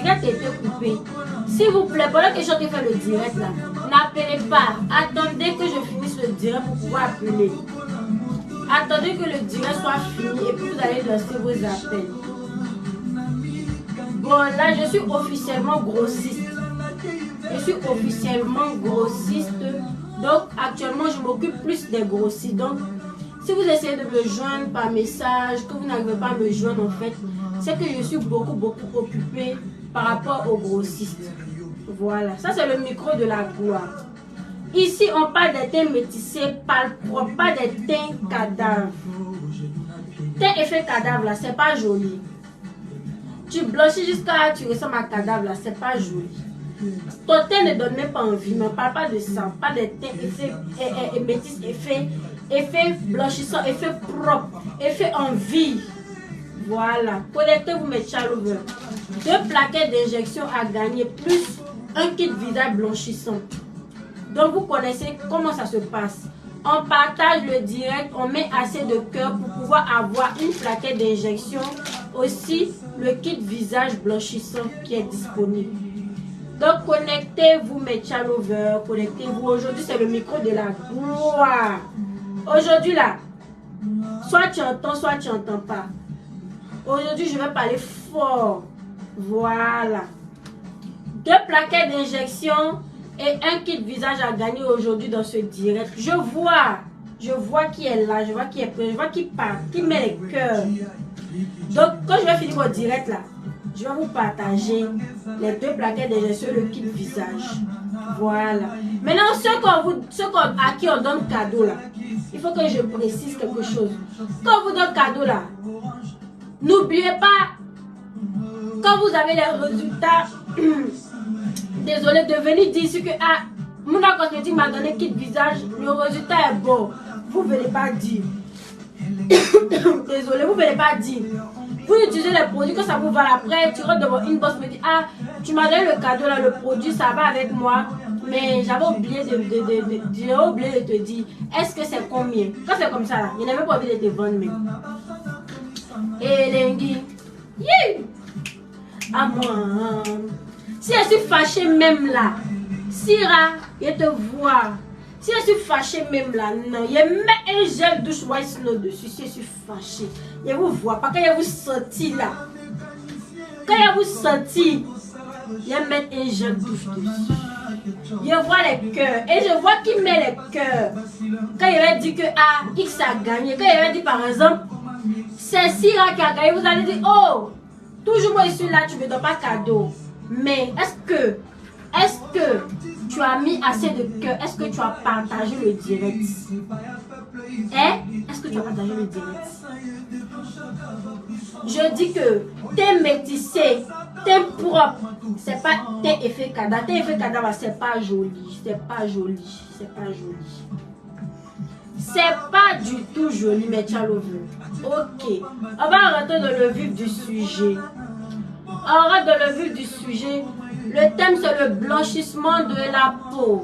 direct était coupé. S'il vous plaît, pendant que je suis fait le direct là, n'appelez pas. Attendez que je finisse le direct pour pouvoir appeler. Attendez que le direct soit fini et puis vous allez lancer vos appels. Bon, là, je suis officiellement grossiste. Je suis officiellement grossiste. Donc, actuellement, je m'occupe plus des grossistes. Donc, si vous essayez de me joindre par message, que vous n'arrivez pas à me joindre, en fait, c'est que je suis beaucoup occupée par rapport aux grossistes. Voilà, ça c'est le micro de la gloire. Ici, on parle des teints métissés, pas des teints cadavres. Teint effet cadavre, là, c'est pas joli. Tu blanchis jusqu'à tu ressembles à cadavre, là, c'est pas joli. Ton teint ne donne même pas envie, mais on parle pas de ça, pas des teints effet métis, effet blanchissant, effet propre, effet en vie. Voilà, connectez-vous mes chalovers. 2 plaquettes d'injection à gagner, plus un kit visage blanchissant. Donc vous connaissez comment ça se passe. On partage le direct, on met assez de cœur pour pouvoir avoir une plaquette d'injection. Aussi le kit visage blanchissant qui est disponible. Donc connectez-vous mes chalovers, connectez-vous. Aujourd'hui c'est le micro de la gloire. Aujourd'hui là, soit tu entends, soit tu n'entends pas. Aujourd'hui je vais parler fort. Voilà. 2 plaquettes d'injection et un kit visage à gagner aujourd'hui dans ce direct. Je vois qui est là, je vois qui est prêt, je vois qui part, qui met les cœurs. Donc quand je vais finir mon direct là, je vais vous partager les 2 plaquettes d'injection et le kit visage. Voilà. Maintenant ceux à qui on donne cadeau là, il faut que je précise quelque chose. Quand on vous donne cadeau là, n'oubliez pas, quand vous avez les résultats, désolé de venir dire ce que mon cosmétique m'a donné kit visage, le résultat est bon. Vous ne venez pas dire. Désolé, vous ne venez pas dire. Vous utilisez les produits que ça vous va après, tu rentres devant une boss me dit tu m'as donné le cadeau là, le produit ça va avec moi, mais j'avais oublié de te dire est-ce que c'est combien. Quand c'est comme ça là, il n'avait pas envie de te vendre même. Et Lengi, à moi. Si je suis fâchée même là, Sira, je te vois. Si je suis fâchée même là, non, je mets un gel douche White Snow dessus. Si je suis fâchée, je vous vois pas. Quand je vous senti là, quand je vous senti, je mets un gel douche dessus. Je vois les cœurs et je vois qui met les cœurs. Quand il va dire que X a gagné, quand il va dire par exemple, c'est Sira qui a gagné, vous allez dire, oh, toujours moi je suis là, tu ne me donnes pas cadeau. Mais est-ce que tu as mis assez de cœur? Est-ce que tu as partagé le direct? Est-ce que tu as partagé le direct? Je dis que t'es métissé, t'es propre, c'est pas tes effets cadavres. Tes effets cadavres, c'est pas joli, c'est pas joli, c'est pas joli. C'est pas du tout joli, mais tu as le vu. Ok, on va rentrer dans le vif du sujet. On rentre dans le vif du sujet. Le thème c'est le blanchissement de la peau.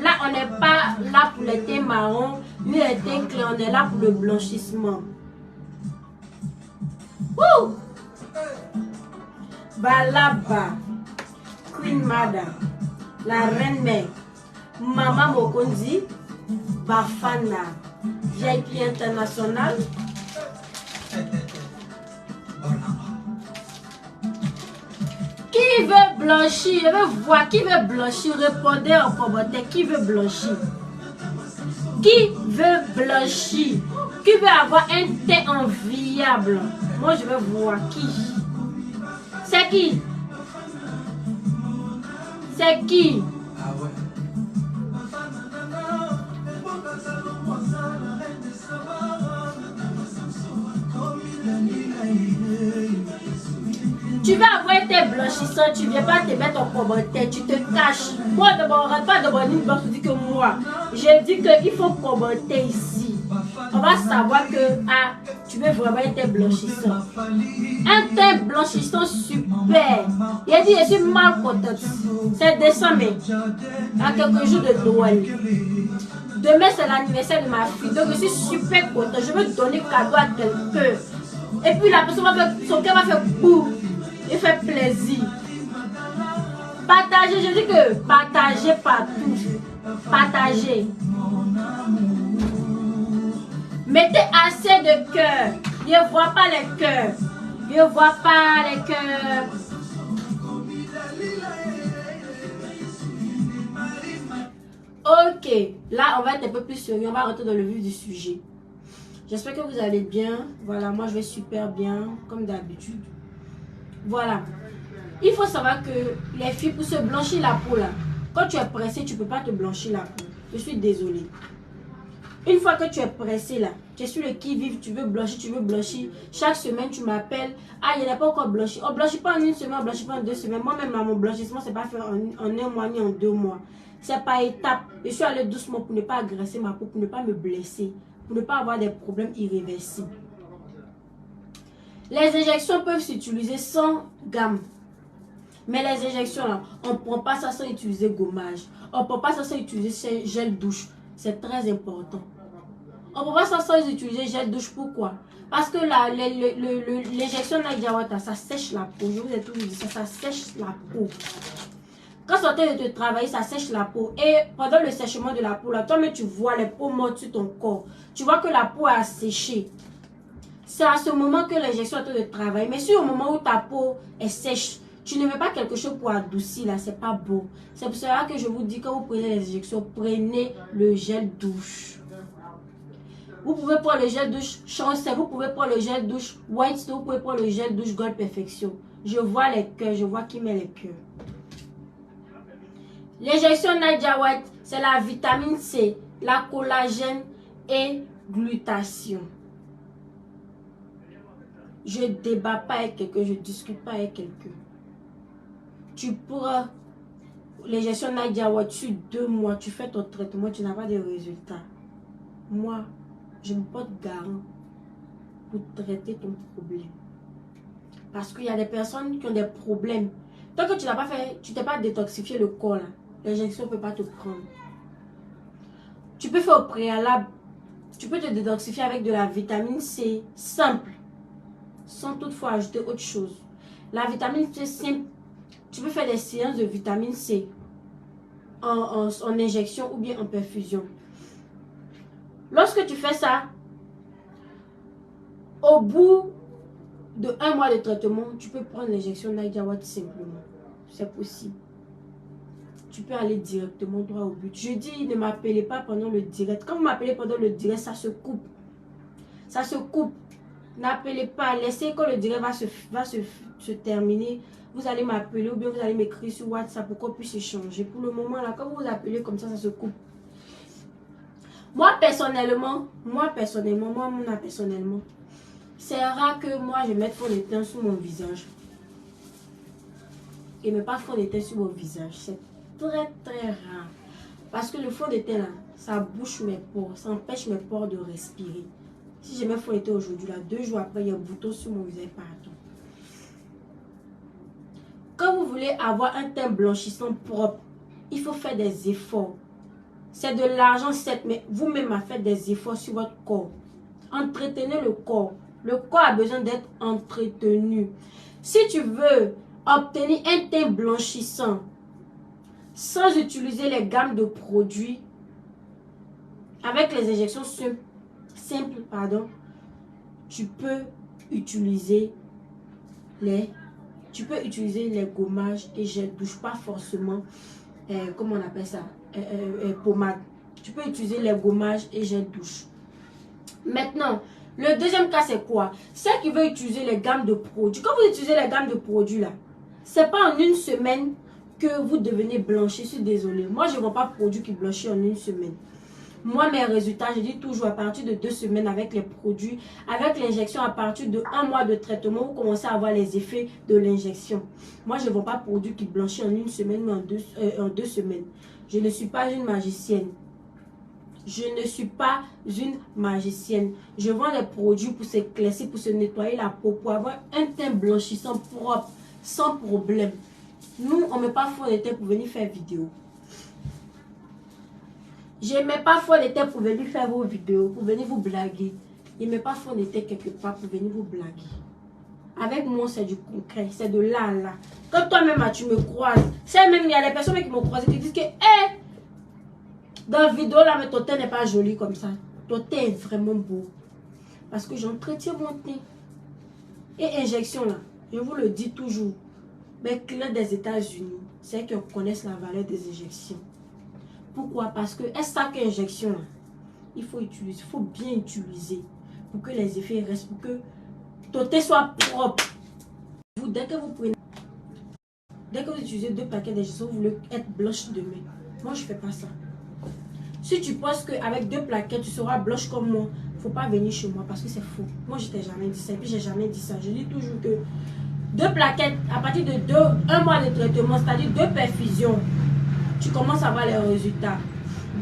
Là on n'est pas là pour les teints marrons ni les teints clairs, on est là pour le blanchissement. Wouh! Balaba, Queen Mada, la reine mère, Maman Mokonzi, Bafana, VIP international. Qui veut blanchir? Je veux voir qui veut blanchir. Répondez en commentaire. Qui veut blanchir? Qui veut blanchir? Qui veut avoir un teint enviable? Moi, je veux voir qui. C'est qui? C'est qui? Tu vas avoir tes blanchissants, tu ne viens pas te mettre en commentaire, tu te caches. Moi, d'abord, on ne rentre pas devant une box, tu dis que moi, j'ai dit qu'il faut commenter ici. On va savoir que tu veux vraiment un teint blanchissant. Un teint blanchissant super. Il a dit, je suis mal contente. C'est décembre, à quelques jours de Noël. Demain, c'est l'anniversaire de ma fille, donc je suis super contente. Je veux donner cadeau à quelqu'un. Et puis la personne va faire, son cœur va faire boum. Il fait plaisir. Partagez, je dis que partagez partout. Partagez. Mettez assez de cœur. Je ne vois pas les cœurs. Je ne vois pas les cœurs. Ok, là on va être un peu plus sérieux, on va rentrer dans le vif du sujet. J'espère que vous allez bien. Voilà, moi je vais super bien, comme d'habitude. Voilà. Il faut savoir que les filles, pour se blanchir la peau là, quand tu es pressé, tu ne peux pas te blanchir la peau. Je suis désolée. Une fois que tu es pressé là, tu es sur le qui-vive, tu veux blanchir. Chaque semaine, tu m'appelles. Ah, il n'est pas encore blanchi. On ne blanchit pas en une semaine, on ne blanchit pas en 2 semaines. Moi-même, mon blanchissement, ce n'est pas fait en 1 mois ni en 2 mois. C'est par étapes. Je suis allée doucement pour ne pas agresser ma peau, pour ne pas me blesser, pour ne pas avoir des problèmes irréversibles. Les injections peuvent s'utiliser sans gamme. Mais les injections là, on ne prend pas ça sans utiliser gommage. On ne prend pas ça sans utiliser gel douche. C'est très important. On ne prend pas ça sans utiliser gel douche. Pourquoi? Parce que l'injection Nadiawata, ça sèche la peau. Je vous ai toujours dit ça, ça sèche la peau. Quand tu es en train de te travailler, ça sèche la peau. Et pendant le sèchement de la peau, là, toi-même tu vois les peaux mortes sur ton corps. Tu vois que la peau a séché. C'est à ce moment que l'injection est en train de travailler. Mais si au moment où ta peau est sèche, tu ne veux pas quelque chose pour adoucir, là, c'est pas beau. C'est pour cela que je vous dis, quand vous prenez les injections, prenez le gel douche. Vous pouvez prendre le gel douche Chancel, vous pouvez prendre le gel douche White Stone, vous pouvez prendre le gel douche Gold Perfection. Je vois les cœurs, je vois qui met les cœurs. L'injection Nadia White, c'est la vitamine C, la collagène et glutathion. Je ne débat pas avec quelqu'un, je ne discute pas avec quelqu'un. Tu pourras, l'injection Nadia White, sur 2 mois, tu fais ton traitement, tu n'as pas de résultats. Moi, je me porte garant pour traiter ton problème. Parce qu'il y a des personnes qui ont des problèmes. Tant que tu n'as pas fait, tu t'es pas détoxifié le corps là, l'injection ne peut pas te prendre. Tu peux faire au préalable, tu peux te détoxifier avec de la vitamine C simple, sans toutefois ajouter autre chose. La vitamine C simple, tu peux faire des séances de vitamine C en injection ou bien en perfusion. Lorsque tu fais ça, au bout de 1 mois de traitement, tu peux prendre l'injection Nadia White simplement. C'est possible. Tu peux aller directement droit au but. Je dis, ne m'appelez pas pendant le direct. Quand vous m'appelez pendant le direct, ça se coupe. Ça se coupe. N'appelez pas. Laissez quand le direct va se terminer. Vous allez m'appeler ou bien vous allez m'écrire sur WhatsApp pour qu'on puisse échanger. Pour le moment, là, quand vous vous appelez comme ça se coupe. Moi, personnellement, c'est rare que moi, je mette fond de teint sur mon visage. Et ne pas fond de teint sur mon visage. C'est très, très rare. Parce que le fond de teint, là, ça bouche mes pores. Ça empêche mes pores de respirer. Si je mets fond de teint aujourd'hui, là, 2 jours après, il y a un bouton sur mon visage partout. Quand vous voulez avoir un teint blanchissant propre, il faut faire des efforts. C'est de l'argent, certes, mais vous-même faites des efforts sur votre corps. Entretenez le corps. Le corps a besoin d'être entretenu. Si tu veux obtenir un teint blanchissant sans utiliser les gammes de produits, avec les injections simples, tu peux utiliser les gommages et gel douche, pas forcément, comment on appelle ça, pommade. Tu peux utiliser les gommages et gel douche. Maintenant, le deuxième cas, c'est quoi? Celle qui veut utiliser les gammes de produits. Quand vous utilisez les gammes de produits, là, c'est pas en 1 semaine que vous devenez blanchi. Je suis désolée. Moi, je ne vends pas de produits qui blanchissent en 1 semaine. Moi, mes résultats, je dis toujours à partir de 2 semaines avec les produits, avec l'injection, à partir de 1 mois de traitement, vous commencez à avoir les effets de l'injection. Moi, je ne vends pas de produits qui blanchissent en 1 semaine, mais en 2 semaines. Je ne suis pas une magicienne. Je ne suis pas une magicienne. Je vends des produits pour s'éclaircir, pour se nettoyer la peau, pour avoir un teint blanchissant propre, sans problème. Nous, on ne met pas fond de teint pour venir faire vidéo. Je ne mets pas fond de teint pour venir faire vos vidéos, pour venir vous blaguer. Je ne mets pas fond de teint quelque part pour venir vous blaguer. Avec moi, c'est du concret. C'est de là à là. Quand toi-même, tu me croises. C'est même, il y a des personnes qui m'ont croisé qui disent que, dans la vidéo, là, mais ton teint n'est pas joli comme ça. Ton teint est vraiment beau. Parce que j'entretiens mon teint. Et injection, là, je vous le dis toujours. Mais clients des États-Unis, c'est qu'ils connaissent la valeur des injections. Pourquoi? Parce que elles savent qu'injection, là, il faut utiliser, il faut bien utiliser pour que les effets restent, pour que ton teint soit propre. Vous, dès que vous utilisez 2 paquets d'injection, vous voulez être blanche demain. Moi, je ne fais pas ça. Si tu penses qu'avec 2 plaquettes, tu seras blanche comme moi, il ne faut pas venir chez moi parce que c'est faux. Moi, je t'ai jamais dit ça et puis j'ai jamais dit ça. Je dis toujours que 2 plaquettes, à partir de 1 mois de traitement, c'est-à-dire 2 perfusions, tu commences à voir les résultats.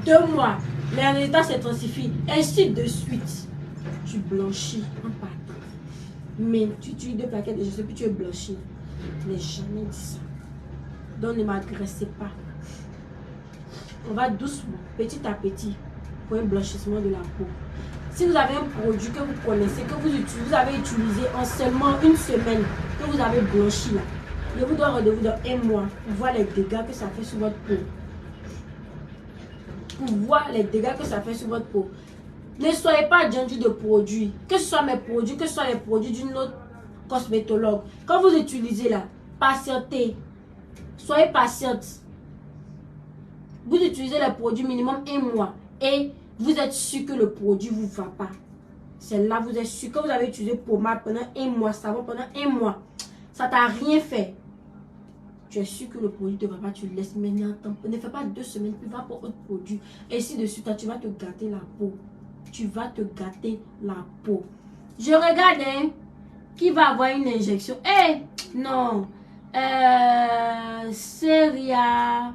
2 mois, les résultats s'intensifient, ainsi de suite. Tu blanchis en partant. Mais tu utilises 2 plaquettes et je sais plus tu es blanchi. Je n'ai jamais dit ça. Donc ne m'agressez pas. On va doucement, petit à petit, pour un blanchissement de la peau. Si vous avez un produit que vous connaissez, que vous avez utilisé en seulement 1 semaine, que vous avez blanchi là, je vous dois rendez-vous dans 1 mois pour voir les dégâts que ça fait sur votre peau. Pour voir les dégâts que ça fait sur votre peau. Ne soyez pas gentil de produits. Que ce soit mes produits, que ce soit les produits d'une autre cosmétologue. Quand vous utilisez là, patientez. Soyez patiente. Vous utilisez les produits minimum 1 mois. Et vous êtes sûr que le produit ne vous va pas. C'est là vous êtes sûr que vous avez utilisé pommade pendant 1 mois, savon pendant 1 mois. Ça t'a rien fait. Tu es sûr que le produit ne te va pas, tu le laisses maintenant. Ne fais pas 2 semaines, puis va pour autre produit. Et ainsi de suite, tu vas te gâter la peau. Tu vas te gâter la peau. Je regarde, hein, qui va avoir une injection. Non. Syrah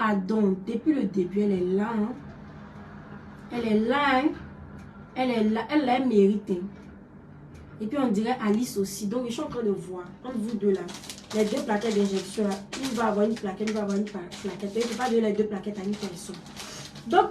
Adon, depuis le début, elle est là. Hein. Elle est là. Hein. Elle mérite. Hein. Et puis on dirait Alice aussi. Donc je suis en train de voir entre vous deux là. Les 2 plaquettes d'injection là. Il va avoir une plaquette, il va avoir une plaquette. Il ne peut pas donner les 2 plaquettes à une personne. Donc,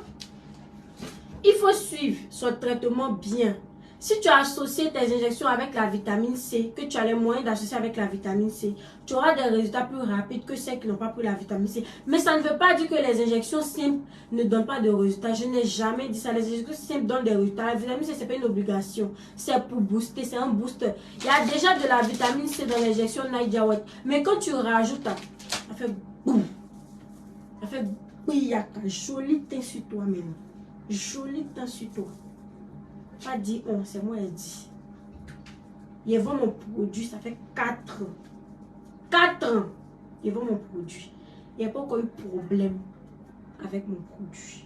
il faut suivre son traitement bien. Si tu as associé tes injections avec la vitamine C, que tu as les moyens d'associer avec la vitamine C, tu auras des résultats plus rapides que celles qui n'ont pas pris la vitamine C. Mais ça ne veut pas dire que les injections simples ne donnent pas de résultats. Je n'ai jamais dit ça. Les injections simples donnent des résultats. La vitamine C, ce n'est pas une obligation. C'est pour booster, c'est un booster. Il y a déjà de la vitamine C dans l'injection Nidiawet. Mais quand tu rajoutes, ça fait boum. Ça fait bouillaka. Joli teint sur toi-même. Joli teint sur toi. Pas dit on, c'est moi qui dit. Il vend mon produit, ça fait 4 ans. 4 ans. Il vend mon produit. Il n'y a pas encore eu de problème avec mon produit.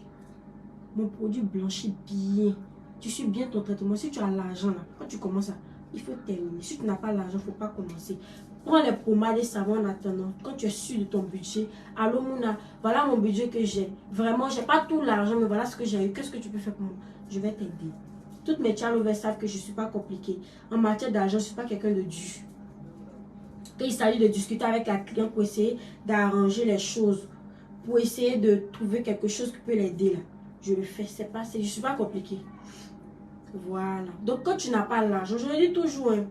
Mon produit blanchit bien. Tu suis bien ton traitement. Si tu as l'argent là, quand tu commences à, il faut terminer. Si tu n'as pas l'argent, il ne faut pas commencer. Prends les pommades et savons en attendant. Quand tu es sûr de ton budget, allô Mouna, voilà mon budget que j'ai. Vraiment, je n'ai pas tout l'argent, mais voilà ce que j'ai eu. Qu'est-ce que tu peux faire pour moi? Je vais t'aider. Toutes mes channels savent que je ne suis pas compliquée. En matière d'argent, je ne suis pas quelqu'un de dur. Quand il s'agit de discuter avec la cliente pour essayer d'arranger les choses, pour essayer de trouver quelque chose qui peut l'aider, là, je le fais. Je ne suis pas compliquée. Voilà. Donc, quand tu n'as pas l'argent, je le dis toujours, hein,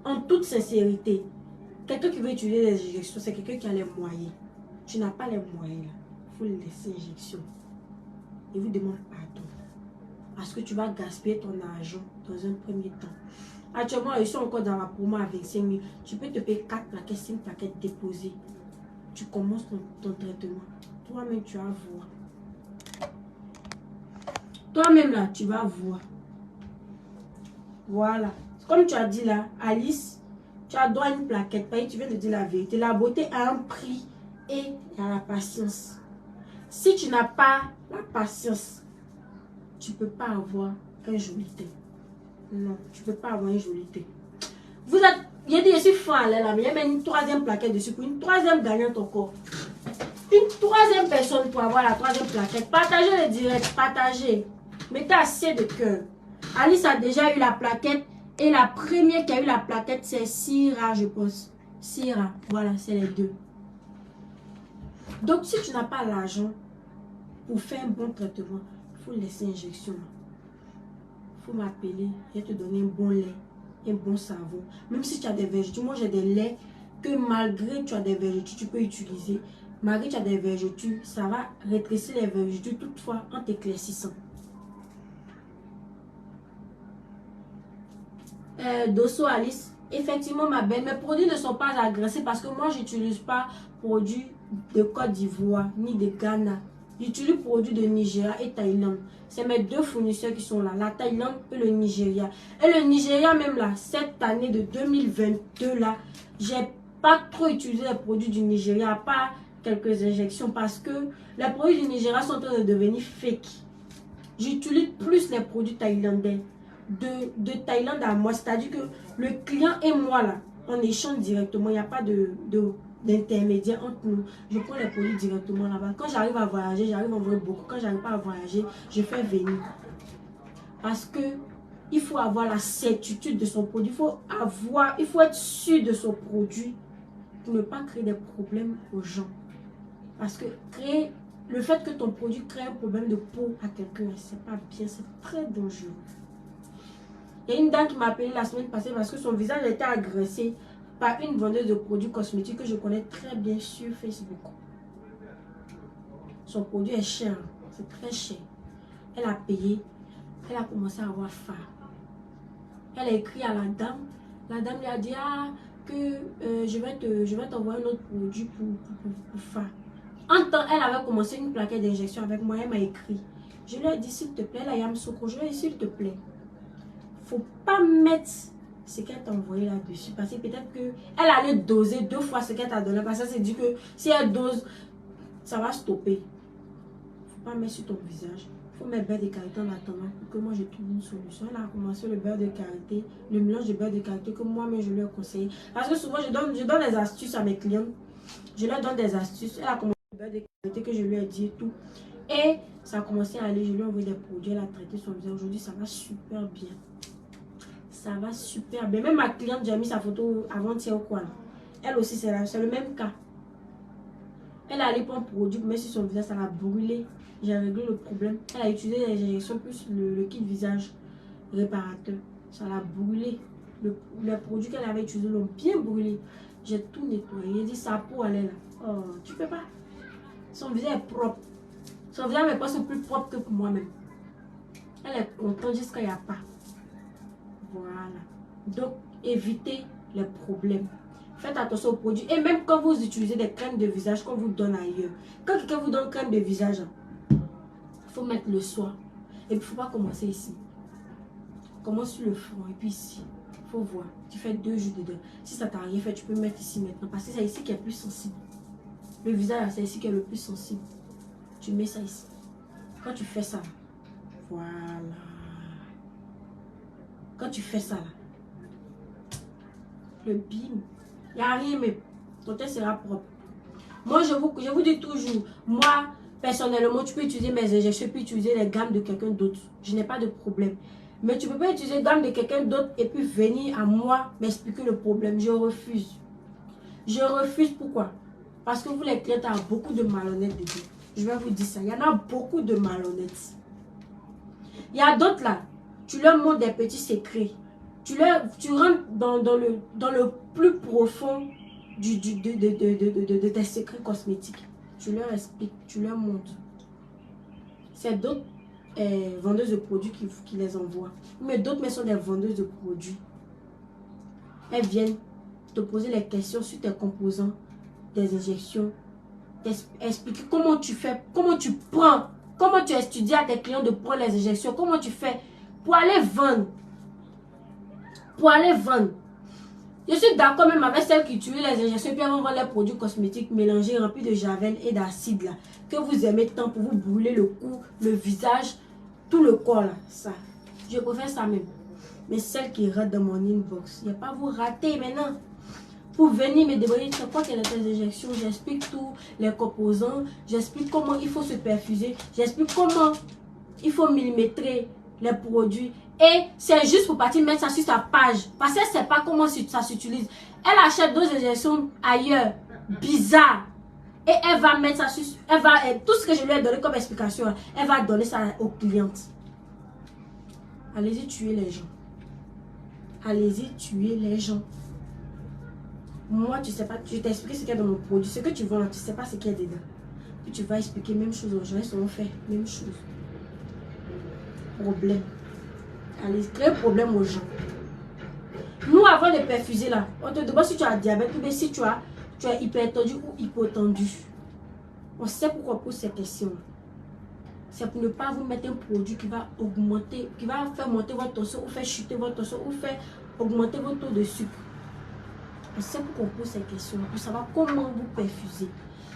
en toute sincérité, quelqu'un qui veut utiliser les injections, c'est quelqu'un qui a les moyens. Tu n'as pas les moyens, là. Il faut laisser injection. Et vous demande pardon. Parce que tu vas gaspiller ton argent dans un premier temps. Actuellement, je suis encore dans la promo à 25 000. Tu peux te payer 4 plaquettes, 5 plaquettes déposées. Tu commences ton traitement. Toi-même, tu vas voir. Toi-même, là, tu vas voir. Voilà. Comme tu as dit là, Alice, tu as droit à une plaquette. Tu viens de dire la vérité. La beauté a un prix et il y a la patience. Si tu n'as pas la patience, tu ne peux pas avoir un joli teint. Non, tu ne peux pas avoir un joli teint. Vous êtes, j'ai dit, je suis fan là, mais il y a même une 3e plaquette dessus pour une 3e gagnante encore. Une 3e personne pour avoir la 3e plaquette. Partagez le direct, partagez. Mettez assez de cœur. Alice a déjà eu la plaquette et la première qui a eu la plaquette, c'est Syrah, je pense. Syrah, voilà, c'est les 2. Donc, si tu n'as pas l'argent pour faire un bon traitement, il faut laisser injection. Il faut m'appeler, je vais te donner un bon lait. un bon savon. Même si tu as des vergetures, moi j'ai des laits que malgré tu as des vergetures, tu peux utiliser. Malgré tu as des vergetures, ça va rétrécir les vergetures toutefois en t'éclaircissant. Dosso Alice, effectivement ma belle, mes produits ne sont pas agressés parce que moi j'utilise pas produits de Côte d'Ivoire ni de Ghana. J'utilise produits de Nigeria et Thaïlande. C'est mes deux fournisseurs qui sont là, la Thaïlande et le Nigeria. Et le Nigeria même là, cette année de 2022 là, j'ai pas trop utilisé les produits du Nigeria, à part quelques injections parce que les produits du Nigeria sont en train de devenir fake. J'utilise plus les produits thaïlandais. De Thaïlande à moi, c'est-à-dire que le client et moi là, on échange directement, il n'y a pas d'intermédiaire entre nous. Je prends les produits directement là-bas. Quand j'arrive à voyager, j'arrive à envoyer beaucoup. Quand j'arrive pas à voyager, je fais venir. Parce que il faut avoir la certitude de son produit. Il faut être sûr de son produit pour ne pas créer des problèmes aux gens. Parce que le fait que ton produit crée un problème de peau à quelqu'un, c'est pas bien, c'est très dangereux. Il y a une dame qui m'a appelé la semaine passée parce que son visage était agressé par une vendeuse de produits cosmétiques que je connais très bien sur Facebook. Son produit est cher, c'est très cher. Elle a payé, elle a commencé à avoir faim. Elle a écrit à la dame lui a dit que je vais t'envoyer un autre produit pour faim. En temps, elle avait commencé une plaquette d'injection avec moi, elle m'a écrit. Je lui ai dit s'il te plaît, la Yamsoko, je lui ai dit s'il te plaît. Faut pas mettre ce qu'elle t'a envoyé là-dessus. Parce que peut-être qu'elle allait doser 2 fois ce qu'elle t'a donné. Parce que c'est dit que si elle dose, ça va stopper. Faut pas mettre sur ton visage. Faut mettre beurre de karité en attendant pour que moi je trouve une solution. Elle a commencé le beurre de karité, le mélange de beurre de karité que moi-même je lui ai conseillé. Parce que souvent je donne des astuces à mes clients. Je leur donne des astuces. Elle a commencé le beurre de karité que je lui ai dit et tout. Et ça a commencé à aller. Je lui ai envoyé des produits. Elle a traité son visage. Aujourd'hui, ça va super bien. Ça va super bien. Même ma cliente, j'ai mis sa photo avant-hier au coin. Elle aussi, c'est le même cas. Elle a allé prendre un produit pour mettre sur son visage. Ça l'a brûlé. J'ai réglé le problème. Elle a utilisé les injections plus le kit visage réparateur. Ça l'a brûlé. Les produits qu'elle avait utilisés l'ont bien brûlé. J'ai tout nettoyé. J'ai dit sa peau, elle est là. Oh, tu peux pas. Son visage est propre. Son visage n'est pas plus propre que pour moi-même. Elle est contente jusqu'à il n'y a pas. Voilà. Donc, évitez les problèmes. Faites attention aux produits. Et même quand vous utilisez des crèmes de visage qu'on vous donne ailleurs. Quand quelqu'un vous donne crème de visage, il faut mettre le soin. Et puis, il ne faut pas commencer ici. Commence sur le front. Et puis ici. Il faut voir. Tu fais 2 jours dedans. Si ça t'a rien fait, tu peux mettre ici maintenant. Parce que c'est ici qui est plus sensible. Le visage, c'est ici qui est le plus sensible. Tu mets ça ici. Quand tu fais ça, voilà. Quand tu fais ça, là, le bim, il n'y a rien, mais ton teint sera propre. Moi, je vous dis toujours, moi, personnellement, tu peux utiliser mes injections, tu peux utiliser les gammes de quelqu'un d'autre. Je n'ai pas de problème. Mais tu ne peux pas utiliser les gammes de quelqu'un d'autre et puis venir à moi m'expliquer le problème. Je refuse. Je refuse, pourquoi? Parce que vous, les clients, avez beaucoup de malhonnêtes dedans. Je vais vous dire ça. Il y en a beaucoup de malhonnêtes. Il y a d'autres là. Tu leur montres des petits secrets. Tu rentres dans le plus profond de tes secrets cosmétiques. Tu leur expliques, tu leur montres. C'est d'autres vendeuses de produits qui les envoient. Mais d'autres sont des vendeuses de produits. Elles viennent te poser les questions sur tes composants, tes injections, expliquer comment tu fais, comment tu prends, comment tu étudies à tes clients de prendre les injections, comment tu fais pour aller vendre. Pour aller vendre. Je suis d'accord même avec celles qui tuent les injections et puis elles vont vendre les produits cosmétiques mélangés, remplis de javel et d'acide là. Que vous aimez tant pour vous brûler le cou, le visage, tout le corps là. Ça. Je préfère ça même. Mais celles qui ratent dans mon inbox, il n'y a pas vous rater maintenant. Pour venir me débrouiller, c'est quoi qu'elle est les injections, j'explique tous les composants, j'explique comment il faut se perfuser, j'explique comment il faut millimétrer les produits. Et c'est juste pour partir mettre ça sur sa page. Parce qu'elle ne sait pas comment ça s'utilise. Elle achète 2 injections ailleurs, bizarre. Et elle va mettre ça sur... tout ce que je lui ai donné comme explication, elle va donner ça aux clientes. Allez-y tuer les gens. allez-y tuer les gens. Moi, tu sais pas, je t'ai expliqué ce qu'il y a dans mon produit. Ce que tu vends là, tu sais pas ce qu'il y a dedans. Puis tu vas expliquer même chose aux gens, ils seront fait, même chose. Problème. Allez, créer problème aux gens. Nous, avant de perfuser là, on te demande si tu as diabète ou bien si tu es hypertendu ou hypotendu. On sait pourquoi on pose ces questions. C'est pour ne pas vous mettre un produit qui va augmenter, qui va faire monter votre tension ou faire chuter votre tension ou faire augmenter votre taux de sucre. On sait pourquoi on pose ces questions pour savoir comment vous perfuser.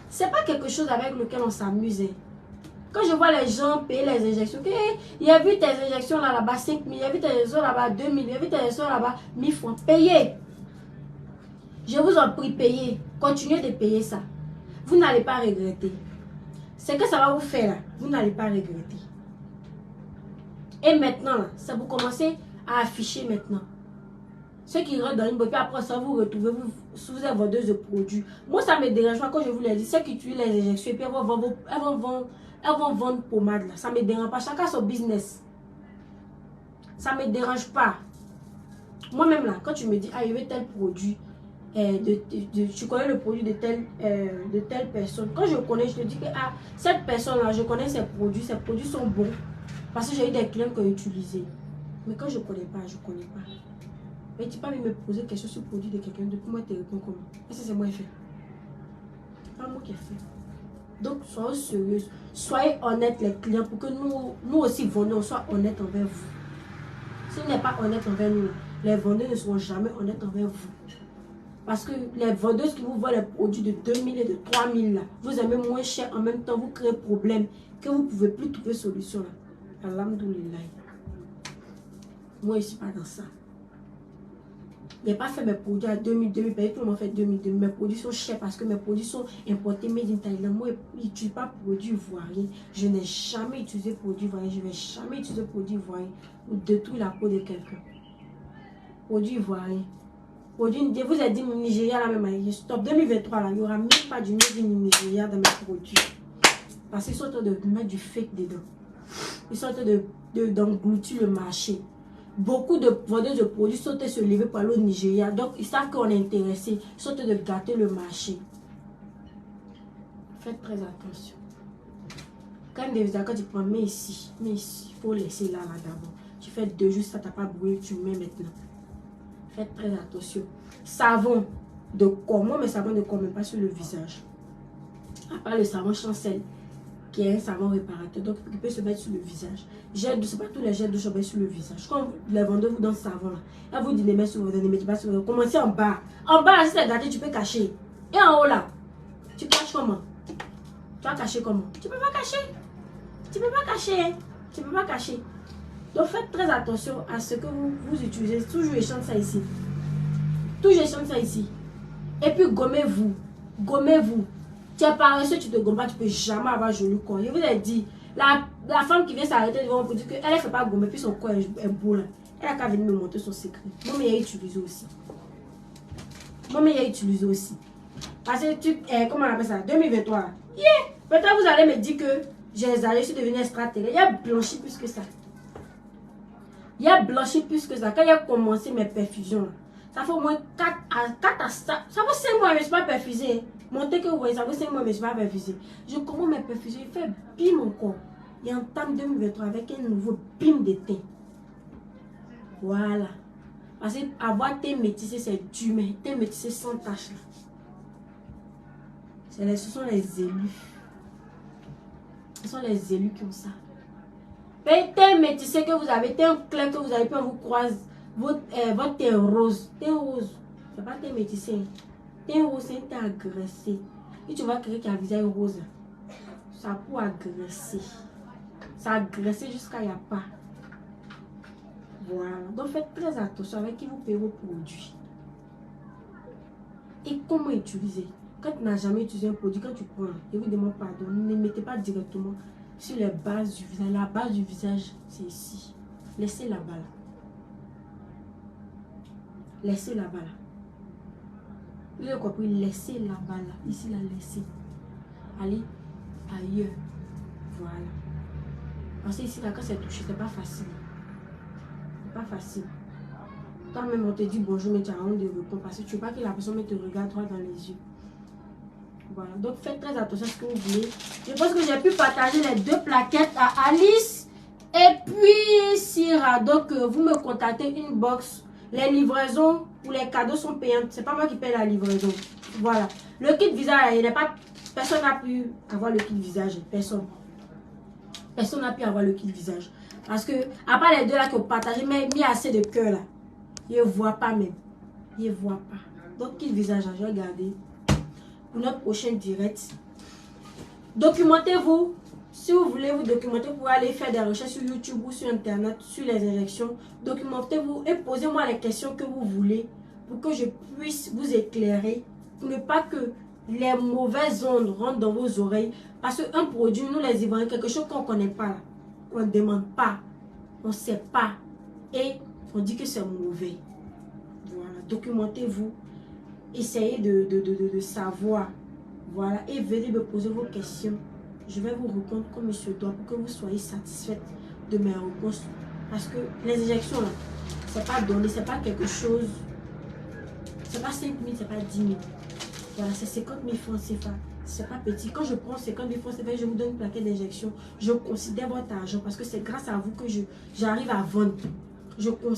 C'est pas quelque chose avec lequel on s'amuse. Quand je vois les gens payer les injections, okay, il y a vu tes injections là-bas 5 000, il y a vu tes injections là-bas 2 000, il y a vu tes injections là-bas 1000 francs. Payez. Je vous en prie, payez. Continuez de payer ça. Vous n'allez pas regretter. Ce que ça va vous faire là, vous n'allez pas regretter. Et maintenant, là, ça vous commencez à afficher maintenant. Ceux qui rentrent dans une boîte, puis après ça, vous retrouvez, vous êtes vendeuse de produits. Moi, ça me dérange pas quand je vous l'ai dit. Ceux qui utilisent les injections, et puis elles vont vendre pommade là. Ça me dérange pas. Chacun son business. Ça me dérange pas. Moi-même là, quand tu me dis, ah, il y avait tel produit, tu connais le produit de telle personne. Quand je connais, je te dis que ah, cette personne là, je connais ses produits sont bons. Parce que j'ai eu des clients qui ont utilisé. Mais quand je connais pas, je connais pas. Mais tu peux me poser quelque chose sur le produit de quelqu'un d'autre. Pour moi, tu réponds comment? Est-ce que c'est moi qui ai fait? Pas moi qui ai fait. Donc, soyez sérieuse. Soyez honnête les clients pour que nous aussi vendeurs, on soit honnêtes envers vous. Si on n'est pas honnête envers nous, les vendeurs ne seront jamais honnêtes envers vous. Parce que les vendeuses qui vous vendent les produits de 2000 et de 3000 là, vous aimez moins cher, en même temps vous créez problème que vous ne pouvez plus trouver solution là. Alhamdoulilah. Moi je ne suis pas dans ça. Je n'ai pas fait mes produits à 2000, tout le monde fait 2000. Mes produits sont chers parce que mes produits sont importés made in Thailand. Moi, je n'utilise pas produit ivoirien. Je n'ai jamais utilisé produit ivoirien. Je ne vais jamais utiliser produit ivoirien pour détruire la peau de quelqu'un. Produit ivoirien. Produit, je vous ai dit Nigeria la même année. Stop 2023 là, il n'y aura même pas du made in Nigeria dans mes produits. Parce qu'ils sont en train de mettre du fake dedans. Ils sont en train d'engloutir le marché. Beaucoup de vendeurs de produits sont se lever pour aller au Nigeria. Donc, ils savent qu'on est intéressé. Ils sont en train de gâter le marché. Faites très attention. Quand tu prends, mais ici, il faut laisser là d'abord. Tu fais 2 jours, ça t'a pas brûlé, tu mets maintenant. Faites très attention. Savon de corps. Moi, mes savons de corps, mais pas sur le visage. À part le savon Chancel, qui est un savon réparateur, donc il peut se mettre sur le visage. Gel douche, c'est pas tous les gels douche sont sur le visage. Quand les vendeurs vous donnent ce savon là, elle vous dit de mettre sur votre ne mettez pas sur votre. Commencez en bas. En bas, si c'est gâté, tu peux cacher. Et en haut là, tu caches comment? Tu vas cacher comment? Tu peux pas cacher. Tu peux pas cacher. Hein? Tu peux pas cacher. Donc faites très attention à ce que vous utilisez. Toujours échantillonnez ça ici. Toujours échantillonnez ça ici. Et puis gommez-vous. Gommez-vous. Tu es paresseux, tu te gommes pas, tu peux jamais avoir joli corps. Je vous ai dit, la femme qui vient s'arrêter devant vous dire qu'elle ne fait pas gommer, puis son corps est beau là. Elle a qu'à venir me montrer son secret. Moi, mais il a utilisé aussi. Moi, mais il a utilisé aussi. Parce que comment on appelle ça? 2023. Yeah! Peut-être vous allez me dire que j'ai exagéré, je suis devenue extraterrestre. Il a blanchi plus que ça. Il a blanchi plus que ça. Quand il a commencé mes perfusions, ça fait au moins 4 à 5. Ça fait 5 mois, mais je ne suis pas perfusée. Montez que vous voyez, ça fait 5 mois, mais je ne suis pas perfusée. Je commence mes perfusions, il fait bim encore. Il entame 2023 avec un nouveau bim de teint. Voilà. Parce que avoir teint métissé, c'est dur, mais teint métissé sans tache. Ce sont les élus. Ce sont les élus qui ont ça. Teint métissé que vous avez, teint clair que vous avez, puis on vous croise votre teint rose. Teint rose, c'est pas teint métissé. Teint rose, c'est un teint agressé. Et tu vois quelqu'un qui a un visage rose, ça peut agresser. Ça agressé jusqu'à il n'y a pas. Voilà. Donc faites très attention avec qui vous payez vos produits. Et comment utiliser. Quand tu n'as jamais utilisé un produit, quand tu prends, je vous demande pardon, ne mettez pas directement sur les bases du visage. La base du visage, c'est ici. Laissez là-bas là. Laissez là-bas là. Vous avez compris? Laissez là-bas là. Ici là, laissez. Allez ailleurs. Voilà. Parce que ici là, quand c'est touché, c'est pas facile. C'est pas facile. toi-même, on te dit bonjour, mais tu as honte de répondre parce que tu ne veux pas que la personne te regarde droit dans les yeux. Voilà, donc faites très attention à ce que vous voulez. Je pense que j'ai pu partager les 2 plaquettes à Alice et puis Syrah. Donc, vous me contactez inbox. Les livraisons ou les cadeaux sont payantes. C'est pas moi qui paye la livraison. Voilà. Le kit visage, il n'est pas... Personne n'a pu avoir le kit visage. Personne. Personne n'a pu avoir le kit visage. Parce que, à part les 2 là que vous partagez, mais mis assez de cœur là. Je ne vois pas même. Je ne vois pas. Donc, kit visage, je vais regarder. Pour notre prochain direct. Documentez-vous. Si vous voulez vous documenter, vous pouvez aller faire des recherches sur YouTube ou sur Internet, sur les injections. Documentez-vous et posez-moi les questions que vous voulez pour que je puisse vous éclairer. Pour ne pas que les mauvaises ondes rentrent dans vos oreilles. Parce qu'un produit, nous les Ivoiriens, quelque chose qu'on ne connaît pas, on ne demande pas, on ne sait pas. Et on dit que c'est mauvais. Voilà, documentez-vous. Essayez de savoir. Voilà, et venez me poser vos questions. Je vais vous répondre comme il se doit pour que vous soyez satisfaite de mes réponses. Parce que les injections, là, c'est pas donné, c'est pas quelque chose. C'est pas 5 000, c'est pas 10 000. Voilà, c'est 50 000 francs CFA. C'est pas petit. Quand je prends 50 000 francs CFA, je vous donne une plaquette d'injection. Je considère votre argent parce que c'est grâce à vous que j'arrive à vendre. Je considère